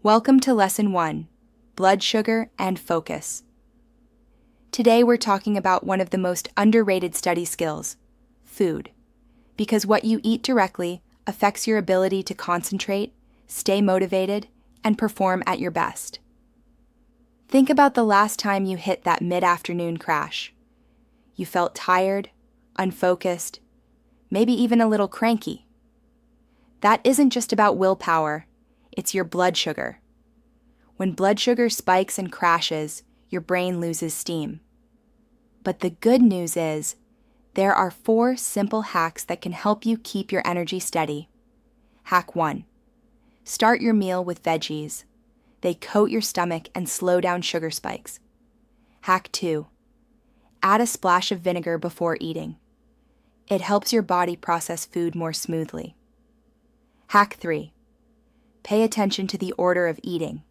Welcome to Lesson 1, Blood Sugar and Focus. Today we're talking about one of the most underrated study skills, food, because what you eat directly affects your ability to concentrate, stay motivated, and perform at your best. Think about the last time you hit that mid-afternoon crash. You felt tired, unfocused, maybe even a little cranky. That isn't just about willpower. It's your blood sugar. When blood sugar spikes and crashes, your brain loses steam. But the good news is, there are 4 simple hacks that can help you keep your energy steady. Hack 1. Start your meal with veggies. They coat your stomach and slow down sugar spikes. Hack 2. Add a splash of vinegar before eating. It helps your body process food more smoothly. Hack 3. Pay attention to the order of eating.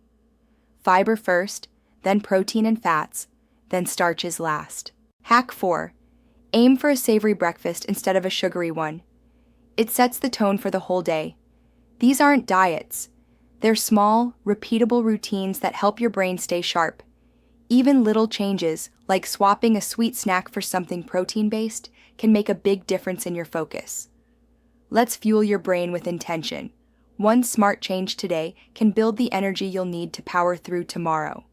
Fiber first, then protein and fats, then starches last. Hack 4. Aim for a savory breakfast instead of a sugary one. It sets the tone for the whole day. These aren't diets. They're small, repeatable routines that help your brain stay sharp. Even little changes, like swapping a sweet snack for something protein-based, can make a big difference in your focus. Let's fuel your brain with intention. One smart change today can build the energy you'll need to power through tomorrow.